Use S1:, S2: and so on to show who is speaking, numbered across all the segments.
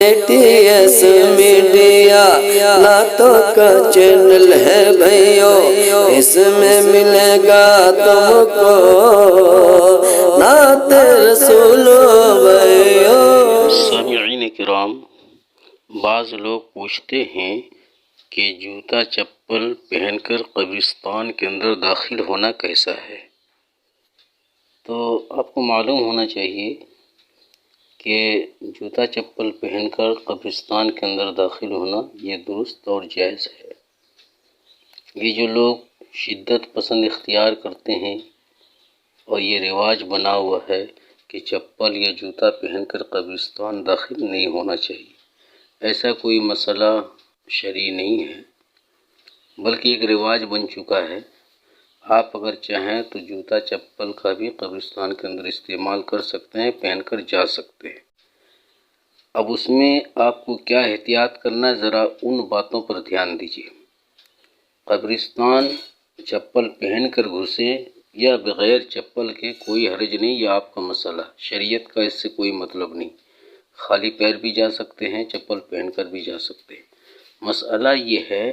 S1: T S media نعتوں کا channel ہے بھائیو، اس میں ملے گا تم کو نعت رسول بھائیو۔
S2: سامعین کرام، بعض لوگ پوچھتے ہیں کہ جوتا چپل پہن کر قبرستان کے اندر داخل ہونا کیسا ہے؟ تو آپ کو معلوم ہونا چاہیے کہ جوتا چپل پہن کر قبرستان کے اندر داخل ہونا یہ درست اور جائز ہے۔ یہ جو لوگ شدت پسند اختیار کرتے ہیں اور یہ رواج بنا ہوا ہے کہ چپل یا جوتا پہن کر قبرستان داخل نہیں ہونا چاہیے، ایسا کوئی مسئلہ شرعی نہیں ہے، بلکہ ایک رواج بن چکا ہے۔ آپ اگر چاہیں تو جوتا چپل کا بھی قبرستان کے اندر استعمال کر سکتے ہیں، پہن کر جا سکتے ہیں۔ اب اس میں آپ کو کیا احتیاط کرنا ہے، ذرا ان باتوں پر دھیان دیجیے۔ قبرستان چپل پہن کر گھسیں یا بغیر چپل کے کوئی حرج نہیں، یہ آپ کا مسئلہ، شریعت کا اس سے کوئی مطلب نہیں۔ خالی پیر بھی جا سکتے ہیں، چپل پہن کر بھی جا سکتے ہیں۔ مسئلہ یہ ہے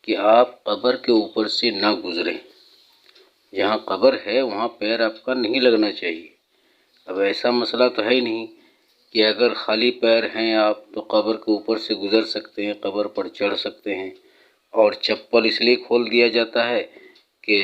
S2: کہ آپ قبر کے اوپر سے نہ گزریں۔ جہاں قبر ہے وہاں پیر آپ کا نہیں لگنا چاہیے۔ اب ایسا مسئلہ تو ہے نہیں کہ اگر خالی پیر ہیں آپ تو قبر کے اوپر سے گزر سکتے ہیں، قبر پر چڑھ سکتے ہیں، اور چپل اس لیے کھول دیا جاتا ہے کہ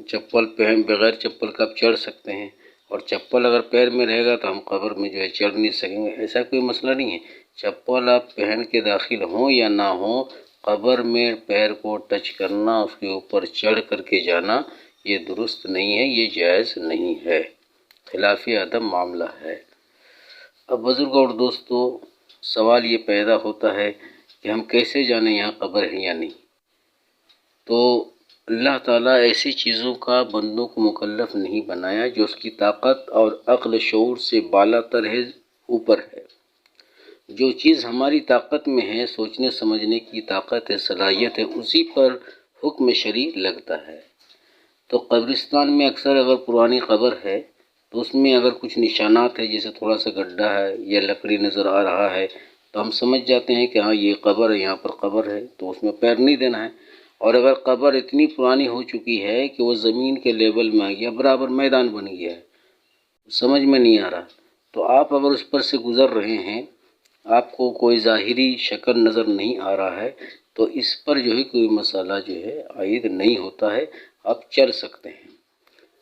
S2: چپل پہن بغیر چپل کا آپ چڑھ سکتے ہیں، اور چپل اگر پیر میں رہے گا تو ہم قبر میں جو ہے چڑھ نہیں سکیں گے۔ ایسا کوئی مسئلہ نہیں ہے۔ چپل آپ پہن کے داخل ہوں یا نہ ہوں، قبر میں پیر کو ٹچ کرنا، اس کے اوپر چڑھ کر کے جانا، یہ درست نہیں ہے، یہ جائز نہیں ہے، خلاف ادب معاملہ ہے۔ اب بزرگوں اور دوستو، سوال یہ پیدا ہوتا ہے کہ ہم کیسے جانیں یہاں قبر ہے یا نہیں؟ تو اللہ تعالیٰ ایسی چیزوں کا بندوں کو مکلف نہیں بنایا جو اس کی طاقت اور عقل شعور سے بالا تر ہے، اوپر ہے۔ جو چیز ہماری طاقت میں ہے، سوچنے سمجھنے کی طاقت ہے، صلاحیت ہے، اسی پر حکم شرعی لگتا ہے۔ تو قبرستان میں اکثر اگر پرانی قبر ہے تو اس میں اگر کچھ نشانات ہیں، جیسے تھوڑا سا گڈھا ہے یا لکڑی نظر آ رہا ہے، تو ہم سمجھ جاتے ہیں کہ ہاں یہ قبر ہے، یہاں پر قبر ہے، تو اس میں پیر نہیں دینا ہے۔ اور اگر قبر اتنی پرانی ہو چکی ہے کہ وہ زمین کے لیول میں آ گیا، برابر میدان بن گیا ہے، سمجھ میں نہیں آ رہا، تو آپ اگر اس پر سے گزر رہے ہیں، آپ کو کوئی ظاہری شکل نظر نہیں آ رہا ہے، تو اس پر جو ہے کوئی مسئلہ جو ہے عائد نہیں ہوتا ہے، آپ چل سکتے ہیں۔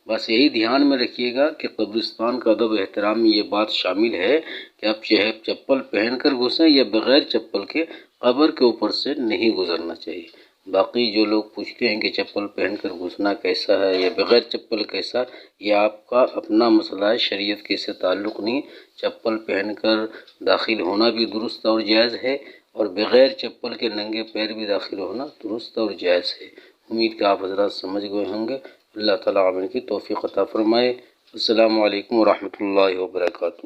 S2: بس یہی دھیان میں رکھیے گا کہ قبرستان کا ادب احترام میں یہ بات شامل ہے کہ آپ چاہے چپل پہن کر گھسیں یا بغیر چپل کے، قبر کے اوپر سے نہیں گزرنا چاہیے۔ باقی جو لوگ پوچھتے ہیں کہ چپل پہن کر گھسنا کیسا ہے یا بغیر چپل کیسا، یہ آپ کا اپنا مسئلہ ہے، شریعت کے سے تعلق نہیں۔ چپل پہن کر داخل ہونا بھی درست اور جائز ہے، اور بغیر چپل کے ننگے پیر بھی داخل ہونا درست اور جائز ہے۔ امید کہ آپ حضرات سمجھ گئے ہوں گے۔ اللہ تعالیٰ عمل کی توفیق عطا فرمائے۔ السلام علیکم ورحمۃ اللہ وبرکاتہ۔